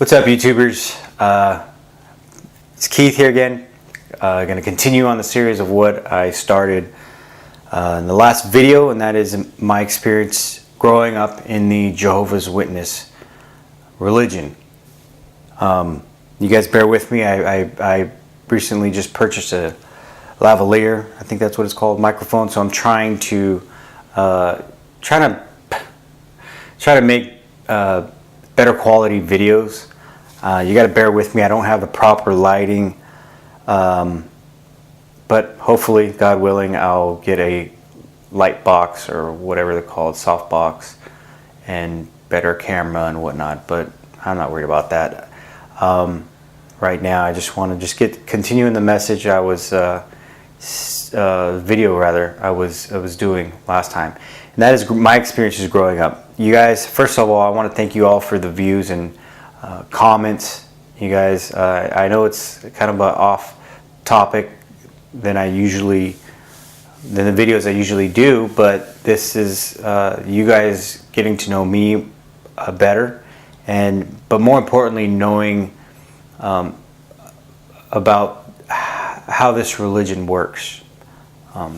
What's up, YouTubers? It's Keith here again. Going to continue on the series of what I started in the last video, and that is my experience growing up in the Jehovah's Witness religion. You guys bear with me. I recently just purchased a lavalier. I think that's what it's called, microphone. So I'm trying to make better quality videos. You got to bear with me. I don't have the proper lighting, but hopefully, God willing, I'll get a light box or whatever they're called, soft box, and better camera and whatnot. But I'm not worried about that. Right now, I just want to continuing the message I was video rather I was doing last time, and that is my experiences growing up. You guys, first of all, I want to thank you all for the views and comments. You guys, I know it's kind of an off topic than the videos I usually do, but this is you guys getting to know me better, but more importantly, knowing about how this religion works.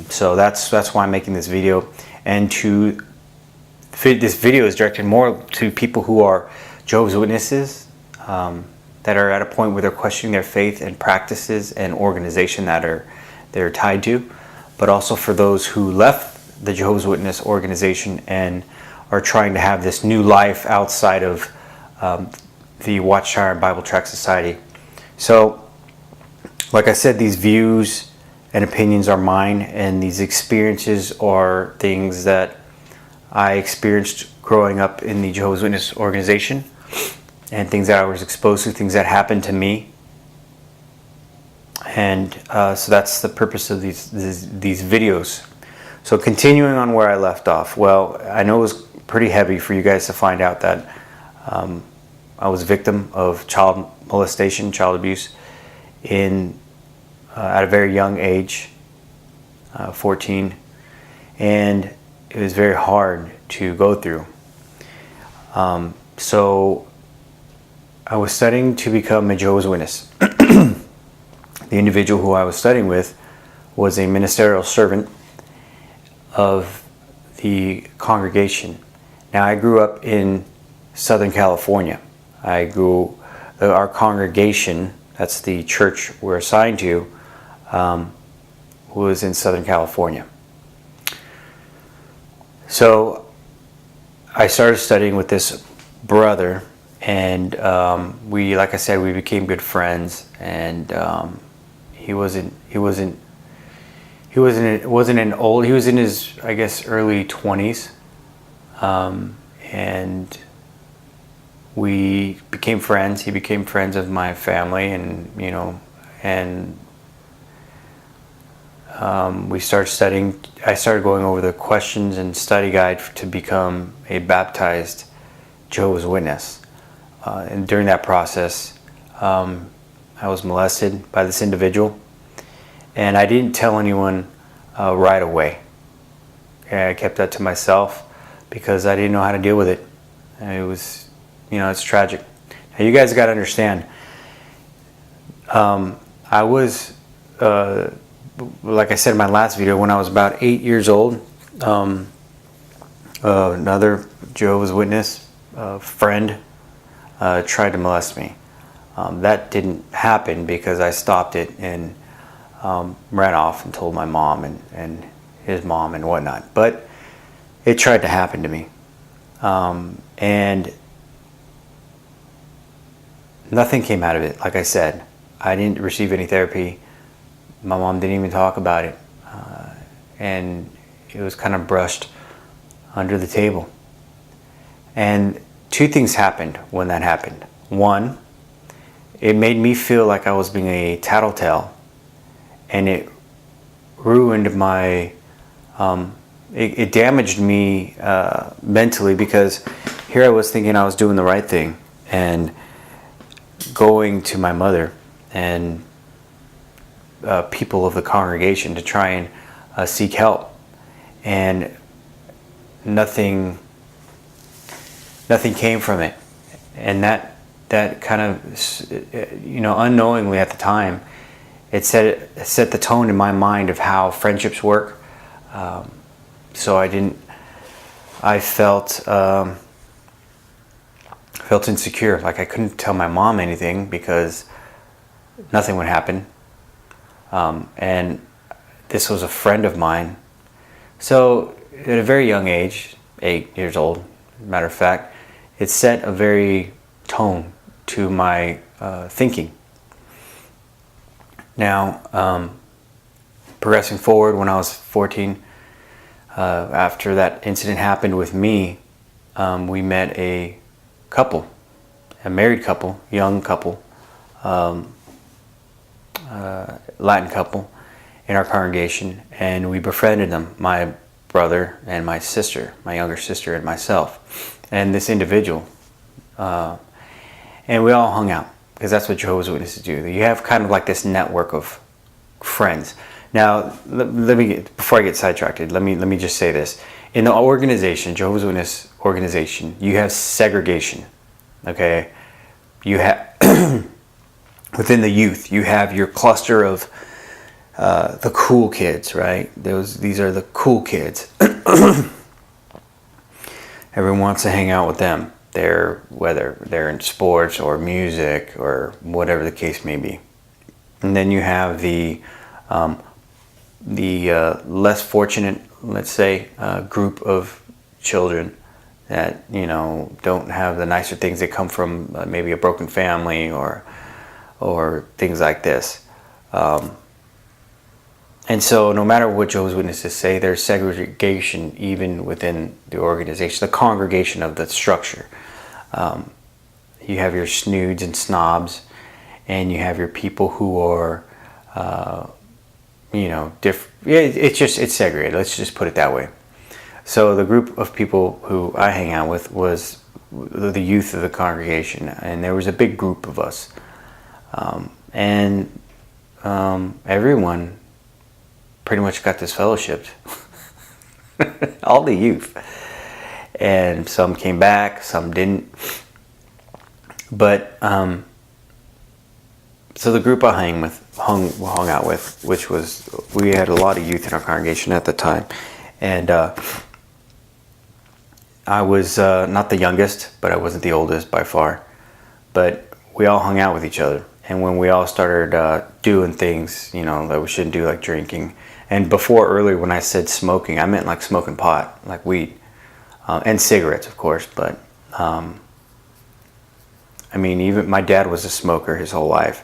So that's why I'm making this video, and this video is directed more to people who are Jehovah's Witnesses, that are at a point where they're questioning their faith and practices and organization that they're tied to, but also for those who left the Jehovah's Witness organization and are trying to have this new life outside of the Watchtower Bible Tract Society. So, like I said, these views and opinions are mine, and these experiences are things that I experienced growing up in the Jehovah's Witness organization, and things that I was exposed to, things that happened to me. And so that's the purpose of these videos. So continuing on where I left off, well, I know it was pretty heavy for you guys to find out that I was a victim of child molestation, child abuse, at a very young age, 14, and it was very hard to go through. So I was studying to become a Jehovah's Witness. The individual who I was studying with was a ministerial servant of the congregation. Now, I grew up in Southern California. Our congregation, that's the church we're assigned to, was in Southern California. So I started studying with this brother, and like I said, we became good friends. And he was in his, I guess, early 20s, and we became friends. He became friends of my family, and we started studying. I started going over the questions and study guide to become a baptized Jehovah's Witness. And during that process, I was molested by this individual, and I didn't tell anyone right away. I kept that to myself because I didn't know how to deal with it. And it was, it's tragic. Now, you guys got to understand, I was, like I said in my last video, when I was about 8 years old, another Jehovah's Witness friend tried to molest me. That didn't happen because I stopped it and ran off and told my mom and his mom and whatnot. But it tried to happen to me. And nothing came out of it. Like I said, I didn't receive any therapy. My mom didn't even talk about it. And it was kind of brushed under the table. And two things happened when that happened. One, it made me feel like I was being a tattletale, and it ruined my, it damaged me mentally, because here I was thinking I was doing the right thing and going to my mother and people of the congregation to try and seek help, and nothing came from it, and that that kind of, unknowingly at the time, it set the tone in my mind of how friendships work. So I felt insecure, like I couldn't tell my mom anything because nothing would happen. And this was a friend of mine. So at a very young age, 8 years old, matter of fact, it set a very tone to my thinking. Now, progressing forward, when I was 14, after that incident happened with me, we met a couple, a married couple, young couple, Latin couple in our congregation, and we befriended them, my brother and my sister, my younger sister and myself, and this individual. And we all hung out, because that's what Jehovah's Witnesses do. You have kind of like this network of friends. Now, before I get sidetracked, let me just say this. In the organization, Jehovah's Witness organization, you have segregation. Okay? You have within the youth, you have your cluster of the cool kids, right? These are the cool kids. Everyone wants to hang out with them. Whether they're in sports or music or whatever the case may be. And then you have the less fortunate, let's say, group of children that don't have the nicer things. They come from maybe a broken family or things like this. And so no matter what Jehovah's Witnesses say, there's segregation even within the organization, the congregation of the structure. You have your snoods and snobs, and you have your people who are, different. Yeah, it's segregated. Let's just put it that way. So the group of people who I hang out with was the youth of the congregation, and there was a big group of us. Everyone pretty much got disfellowshipped. All the youth. And some came back, some didn't. But so the group I hung out with, which was, we had a lot of youth in our congregation at the time, and I was not the youngest, but I wasn't the oldest by far. But we all hung out with each other, and when we all started doing things, that we shouldn't do, like drinking. And before, earlier, when I said smoking, I meant like smoking pot, like weed. And cigarettes, of course, but even my dad was a smoker his whole life,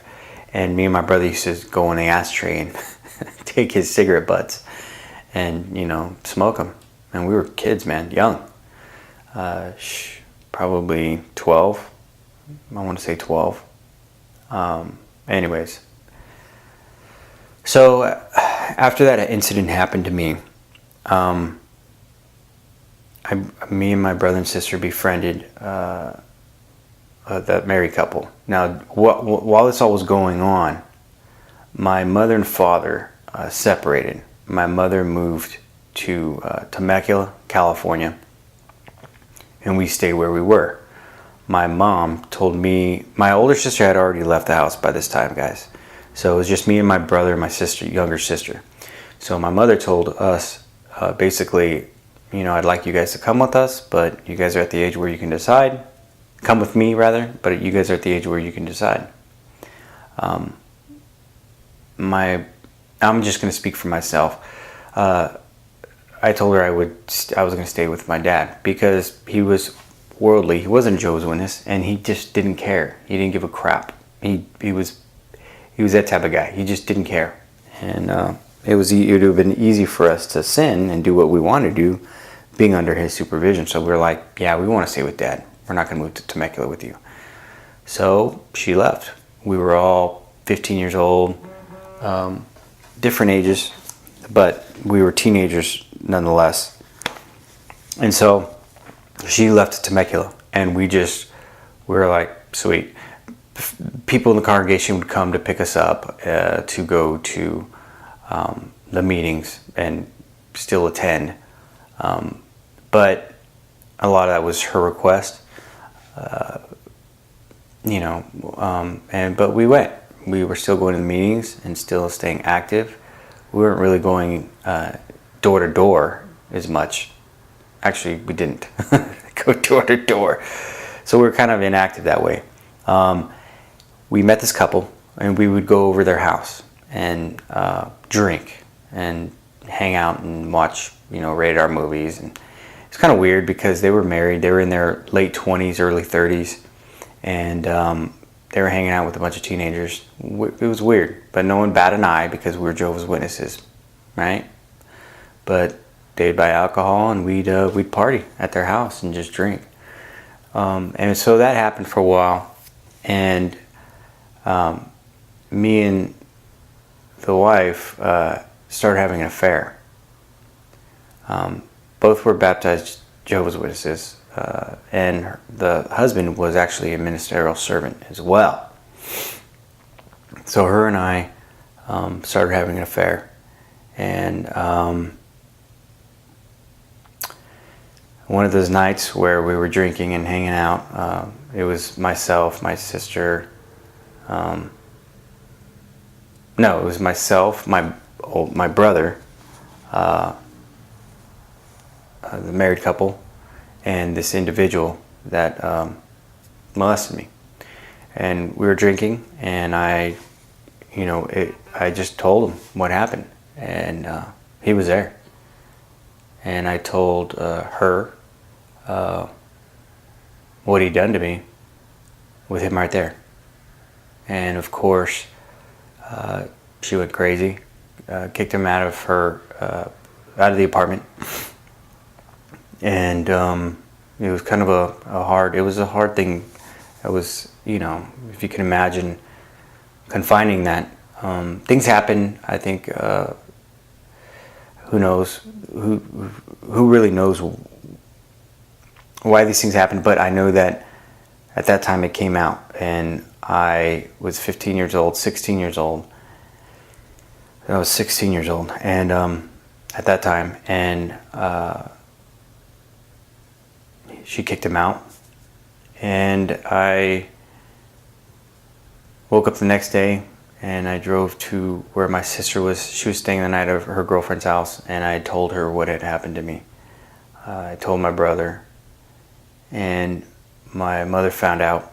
and me and my brother used to go in the ashtray and take his cigarette butts and smoke them. And we were kids, man, young, probably 12. I want to say 12. Anyways, so after that incident happened to me, me and my brother and sister befriended that married couple. Now, while this all was going on, my mother and father separated. My mother moved to Temecula, California, and we stayed where we were. My mom told me, my older sister had already left the house by this time, guys. So it was just me and my brother and my younger sister. So my mother told us, basically, I'd like you guys to come with us, but you guys are at the age where you can decide. Come with me, rather, but you guys are at the age where you can decide. I'm just going to speak for myself. I told her I was going to stay with my dad because he was worldly. He wasn't a Jehovah's Witness, and he just didn't care. He didn't give a crap. He was that type of guy. He just didn't care, and it would have been easy for us to sin and do what we want to do, being under his supervision. So we were like, yeah, we want to stay with Dad. We're not going to move to Temecula with you. So she left. We were all 15 years old, different ages, but we were teenagers nonetheless. And so she left to Temecula, and we were like, sweet. People in the congregation would come to pick us up to go to the meetings and still attend. But a lot of that was her request. but we went. We were still going to the meetings and still staying active. We weren't really going door to door as much. Actually, we didn't go door to door. So we were kind of inactive that way. We met this couple, and we would go over their house and drink and hang out and watch, rated R movies. And it's kind of weird because they were married. They were in their late 20s, early 30s, and they were hanging out with a bunch of teenagers. It was weird, but no one bat an eye because we were Jehovah's Witnesses, right? But they'd buy alcohol, and we'd party at their house and just drink. And so that happened for a while, and me and the wife started having an affair. Both were baptized Jehovah's Witnesses, and the husband was actually a ministerial servant as well. So her and I started having an affair, and one of those nights where we were drinking and hanging out, it was myself, my sister. No, it was myself, my brother, the married couple, and this individual that molested me. And we were drinking, and I just told him what happened, and he was there. And I told her what he'd done to me with him right there. And of course, she went crazy, kicked him out of the apartment. And it was kind of a hard thing. It was, if you can imagine confining that. Things happen, I think, who knows, who really knows why these things happen, but I know that at that time it came out, and I was 15 years old, 16 years old. I was 16 years old, and at that time, and she kicked him out, and I woke up the next day, and I drove to where my sister was. She was staying the night at her girlfriend's house, and I told her what had happened to me. I told my brother, and my mother found out,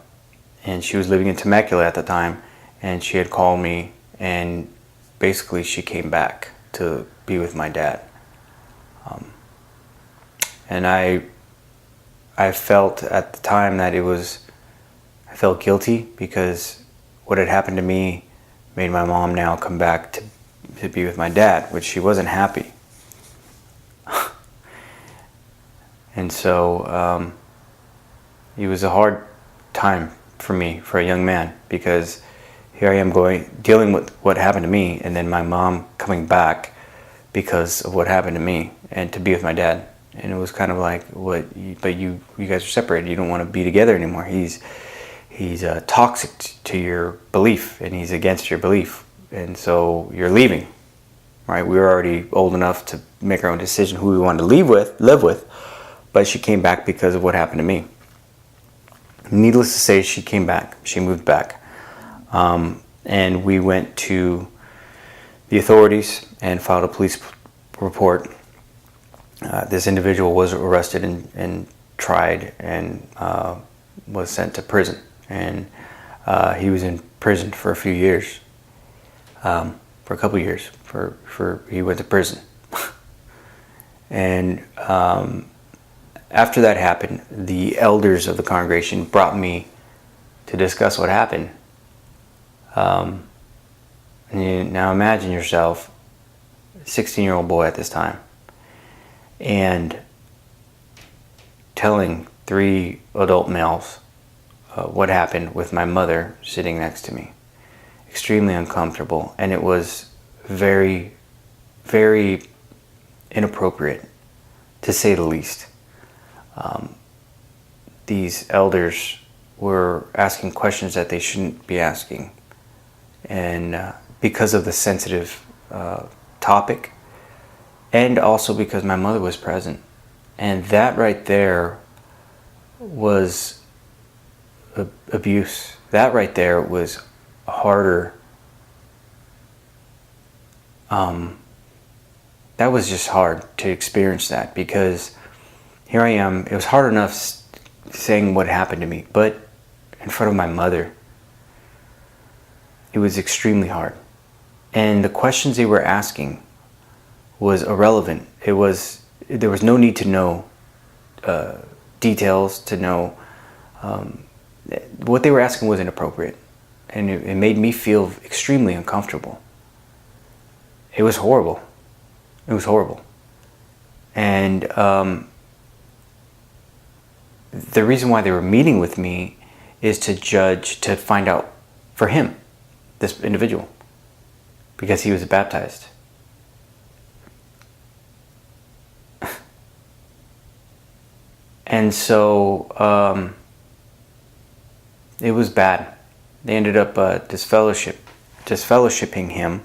and she was living in Temecula at the time, and she had called me, and basically she came back to be with my dad. And I felt at the time that I felt guilty because what had happened to me made my mom now come back to be with my dad, which she wasn't happy. And so it was a hard time for me, for a young man, because here I am dealing with what happened to me, and then my mom coming back because of what happened to me, and to be with my dad. And it was kind of like, but you guys are separated. You don't want to be together anymore. He's toxic to your belief, and he's against your belief, and so you're leaving, right? We were already old enough to make our own decision who we wanted to live with, but she came back because of what happened to me. Needless to say, she came back. She moved back, and we went to the authorities and filed a police report. This individual was arrested and tried and was sent to prison. And he was in prison for a few years, for a couple years. He went to prison. And after that happened, the elders of the congregation brought me to discuss what happened. And now imagine yourself, a 16-year-old boy at this time, and telling 3 adult males what happened with my mother sitting next to me. Extremely uncomfortable, and it was very, very inappropriate, to say the least. These elders were asking questions that they shouldn't be asking, and because of the sensitive topic, and also because my mother was present. And that right there was abuse. That right there was harder. That was just hard to experience that, because here I am. It was hard enough saying what happened to me, but in front of my mother, it was extremely hard. And the questions they were asking was irrelevant. There was no need to know details, to know what they were asking was inappropriate, and it made me feel extremely uncomfortable. It was horrible. It was horrible. And the reason why they were meeting with me is to find out for him, this individual, because he was baptized. And so it was bad. They ended up disfellowshipping him,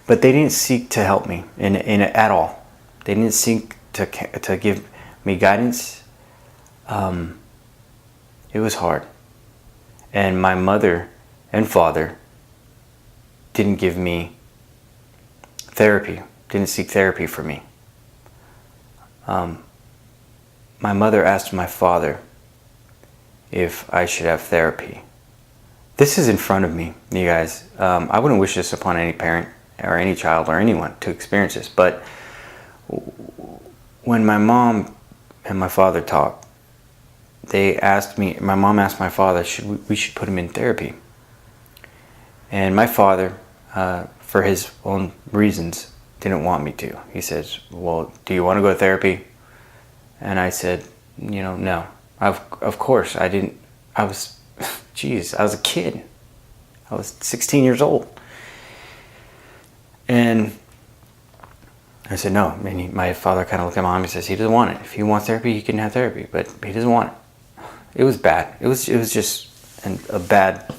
but they didn't seek to help me in at all. They didn't seek to give me guidance. It was hard, and my mother and father didn't give me therapy. Didn't seek therapy for me. My mother asked my father if I should have therapy. This is in front of me, you guys. I wouldn't wish this upon any parent or any child or anyone to experience this, but when my mom and my father talked, my mom asked my father, we should put him in therapy. And my father, for his own reasons, didn't want me to. He says, well, do you want to go to therapy? And I said, no. Of course, I didn't. I was a kid. I was 16 years old. And I said, no. And my father kind of looked at my mom and says, he doesn't want it. If he wants therapy, he can have therapy, but he doesn't want it. It was bad. It was just a bad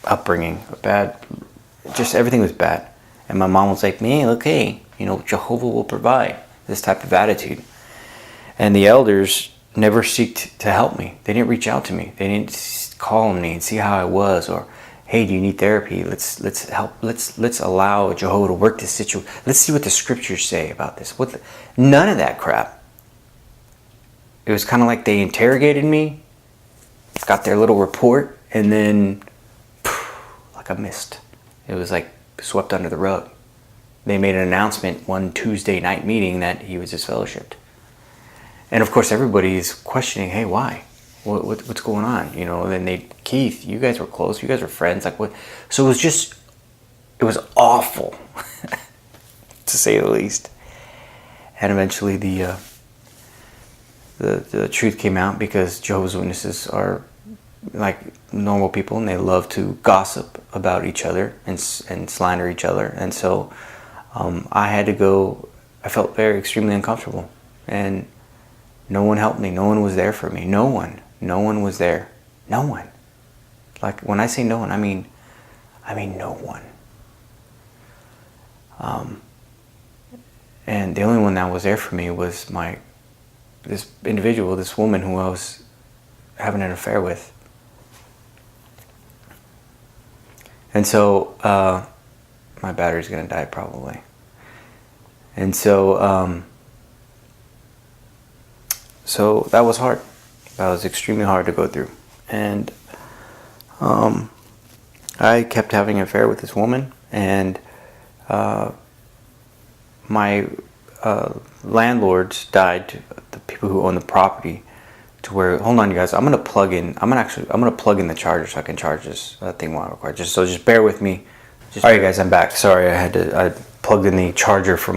upbringing. Everything was bad. And my mom was like, man, okay, Jehovah will provide, this type of attitude. And the elders never seeked to help me. They didn't reach out to me. They didn't call me and see how I was, or, hey, do you need therapy? Let's help. Let's allow Jehovah to work this situation. Let's see what the scriptures say about this. None of that crap. It was kind of like they interrogated me, got their little report, and then, like a mist. It was like swept under the rug. They made an announcement one Tuesday night meeting that he was disfellowshipped. And of course, everybody's questioning, hey, why? What's going on? And then Keith, you guys were close. You guys were friends. Like what? So it was awful, to say the least. And eventually the truth came out, because Jehovah's Witnesses are like normal people, and they love to gossip about each other and slander each other. And so I had to go. I felt extremely uncomfortable, and no one helped me. No one was there for me. No one was there. No one. Like, when I say no one, I mean no one. And the only one that was there for me was this individual, this woman who I was having an affair with. And so my battery's gonna die probably. And so that was hard. That was extremely hard to go through. And I kept having an affair with this woman, and my landlords died, the people who own the property, to where, hold on you guys, I'm gonna plug in the charger so I can charge this thing while I record. Just bear with me. Alright guys, I'm back. Sorry, I plugged in the charger for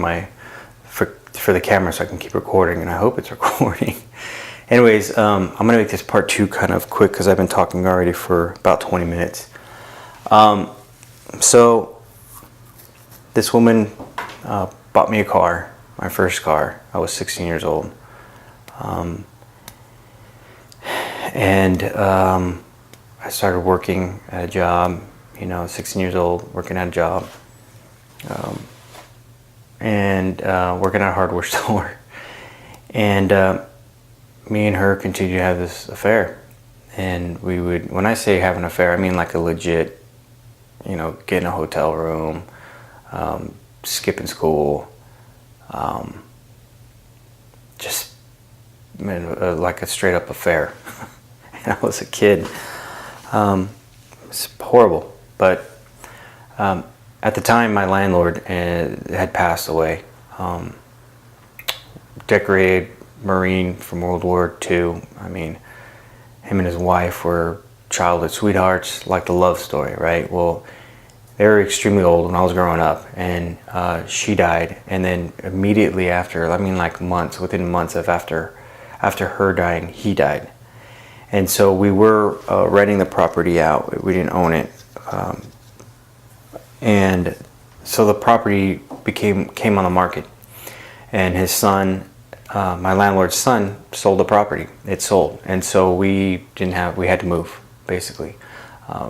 the camera so I can keep recording, and I hope it's recording. Anyways, I'm gonna make this part 2 kind of quick, because I've been talking already for about 20 minutes. So this woman bought me a car, my first car. I was 16 years old. And I started working at a job, 16 years old, working at a job. And working at a hardware store. And me and her continued to have this affair. And we would, when I say have an affair, I mean like a legit, getting a hotel room, skipping school, just like a straight up affair. And I was a kid. It's horrible, but at the time my landlord had passed away. Decorated Marine from World War II. I mean, him and his wife were childhood sweethearts, like the love story, right? Well, they were extremely old when I was growing up, and she died, and then immediately after, I mean like months, within months of after her dying, he died. And so we were renting the property out. We didn't own it. And so the property came on the market, and his son, my landlord's son, sold the property. It sold, and so we had to move, basically.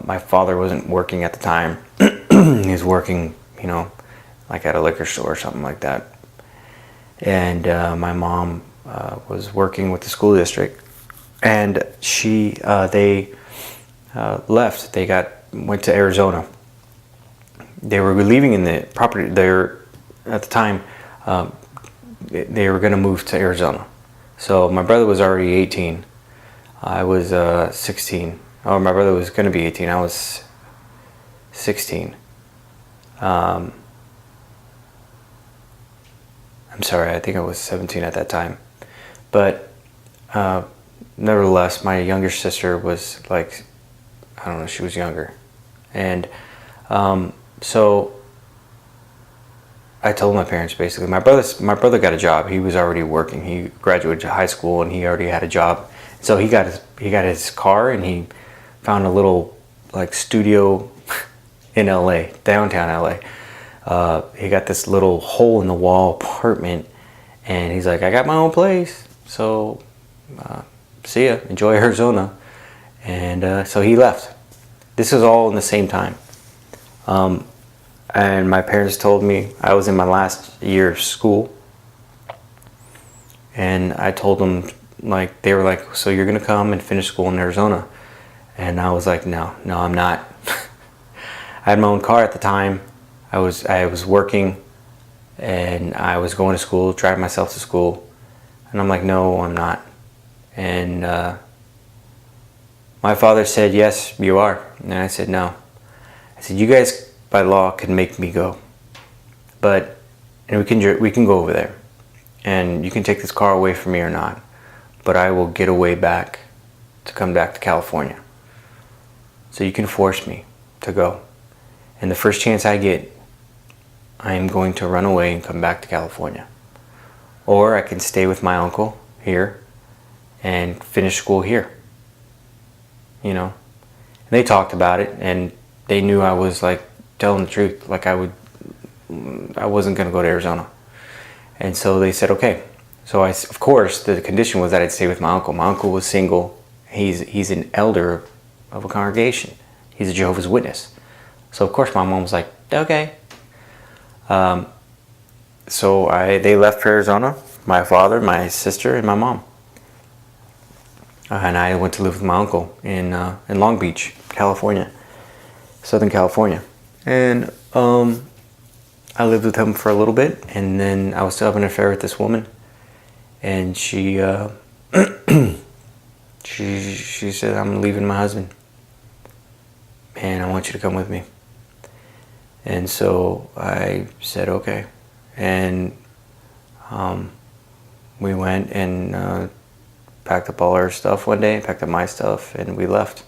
My father wasn't working at the time. He was working, like at a liquor store or something like that. And my mom was working with the school district, and they left. They went to Arizona. They were living in the property there at the time. They were going to move to Arizona. So my brother was already 18. I was 16. Oh, my brother was going to be 18. I was 16. I'm sorry, I think I was 17 at that time. But nevertheless, my younger sister was like, I don't know, she was younger. And so I told my parents, basically, my brother got a job. He was already working. He graduated high school and he already had a job. So he got his car, and he found a little like studio in LA, downtown LA. He got this little hole in the wall apartment, and he's like, I got my own place. So see ya, enjoy Arizona. And so he left. This is all in the same time. And my parents told me, I was in my last year of school, and I told them, like, they were like, so you're gonna come and finish school in Arizona? And I was like, no, I'm not. I had my own car at the time. I was working, and I was going to school, driving myself to school, and I'm like, no, I'm not. And my father said, yes, you are. And I said, no. I said, you guys by law can make me go, and we can go over there, and you can take this car away from me or not, but I will get a way back to come back to California. So you can force me to go, and the first chance I get, I am going to run away and come back to California. Or I can stay with my uncle here and finish school here. And they talked about it, and they knew I was like telling the truth, like I wasn't going to go to Arizona. And so they said, okay. So of course, the condition was that I'd stay with my uncle. My uncle was single. He's an elder of a congregation. He's a Jehovah's Witness. So of course my mom was like, okay. So they left for Arizona, my father, my sister, and my mom. And I went to live with my uncle in Long Beach, California, Southern California. And I lived with him for a little bit, and then I was still having an affair with this woman. And she she said, I'm leaving my husband, and I want you to come with me. And so I said, okay. And we went and packed up all our stuff one day, packed up my stuff, and we left.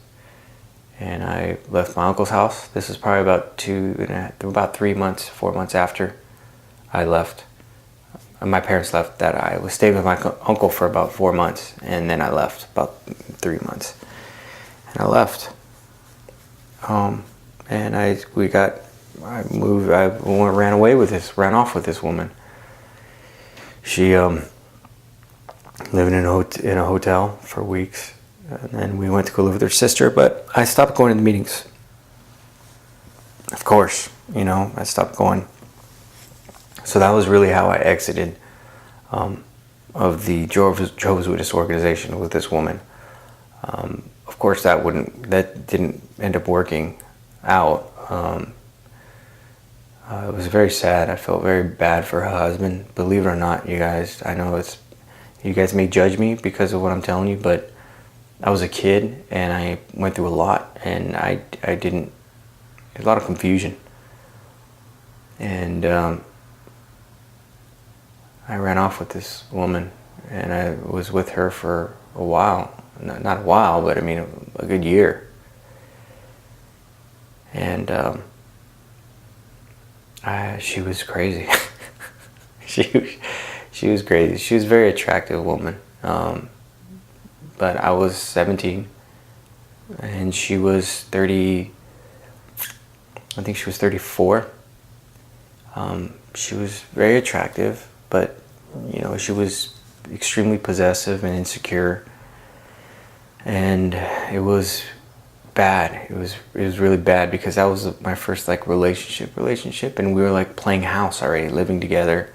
And I left my uncle's house. This is probably about 3 months, 4 months after I left. My parents left. That I was staying with my uncle for about 4 months, and then I left about 3 months. And I left. And I ran off with this woman. She living in a hotel for weeks, and then we went to go live with her sister. But I stopped going to the meetings. Of course, I stopped going. So that was really how I exited of the Jehovah's Witness organization with this woman. of course, that didn't end up working out. It was very sad. I felt very bad for her husband. Believe it or not, you guys, I know you guys may judge me because of what I'm telling you, but I was a kid and I went through a lot, and I didn't, a lot of confusion. And I ran off with this woman, and I was with her for a while. Not a while, but I mean a good year. And she was crazy. she was crazy. She was a very attractive woman. But I was 17, and she was 30. I think she was 34. She was very attractive, but you know, she was extremely possessive and insecure, and it was bad. It was really bad, because that was my first like relationship, and we were like playing house already, living together,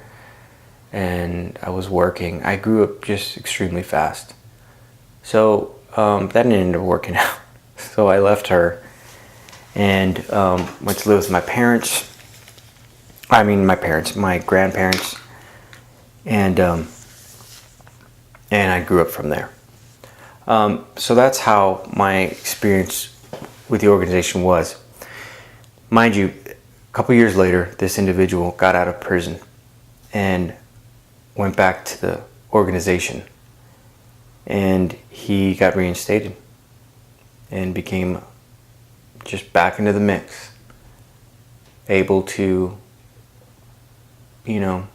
and I was working. I grew up just extremely fast, so that didn't end up working out. So I left her and went to live with my parents. My grandparents, and I grew up from there. So that's how my experience with the organization was. Mind you, a couple years later, this individual got out of prison and went back to the organization, and he got reinstated and became just back into the mix, able to, you know,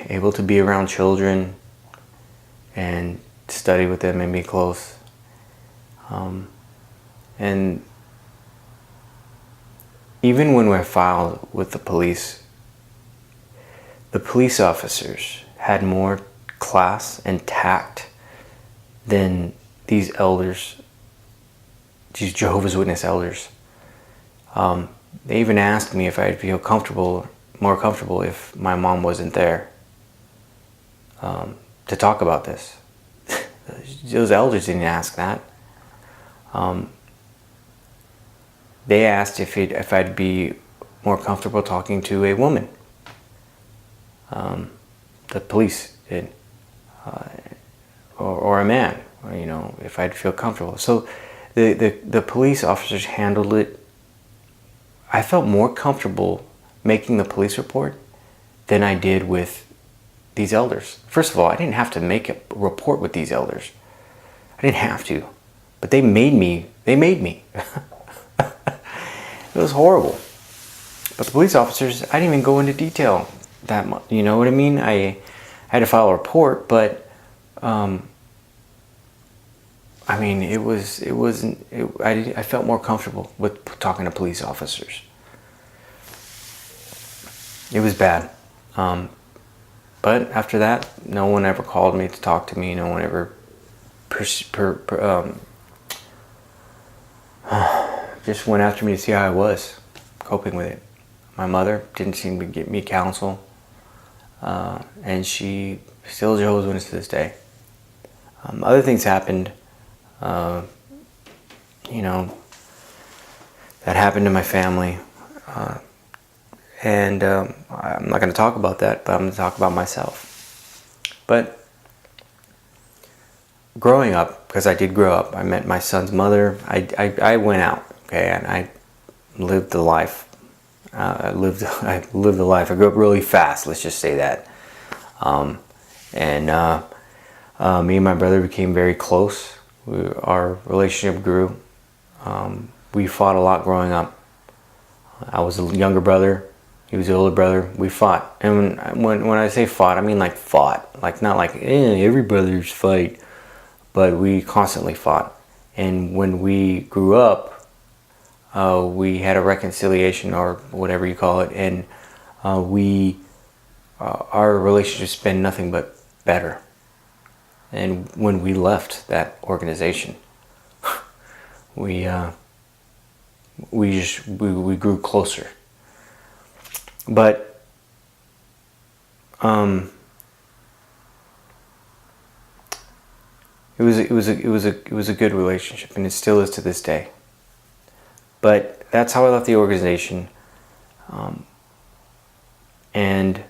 able to be around children and study with them and be close. And even when we filed with the police officers had more class and tact than these elders, these Jehovah's Witness elders. They even asked me if I'd feel more comfortable if my mom wasn't there to talk about this. Those elders didn't ask that. They asked if I'd be more comfortable talking to a woman. The police did, or a man, or, you know, if I'd feel comfortable. So the police officers handled it. I felt more comfortable making the police report than I did with these elders. First of all, I didn't have to make a report with these elders. I didn't have to, but they made me. It was horrible. But the police officers, I didn't even go into detail that much. You know what I mean? I had to file a report, but I mean, I felt more comfortable with talking to police officers. It was bad. But after that, no one ever called me to talk to me. No one ever just went after me to see how I was coping with it. My mother didn't seem to get me counsel, and she still is Jehovah's Witness to this day. Other things happened, you know, that happened to my family, and I'm not going to talk about that, but I'm going to talk about myself. But growing up, because I did grow up, I met my son's mother. I went out, okay, and I lived the life. I lived the life. I grew up really fast. Let's just say that. Me and my brother became very close. Our relationship grew. We fought a lot growing up. I was a younger brother. He was the older brother. We fought, and when I say fought, I mean like fought, like not like every brothers fight, but we constantly fought. And when we grew up, we had a reconciliation, or whatever you call it, and our relationship's been nothing but better. And when we left that organization, we grew closer. But it was a good relationship, and it still is to this day. But that's how I left the organization, and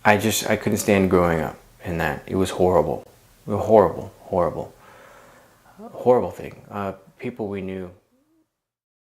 I couldn't stand growing up in that. It was horrible, horrible thing. People we knew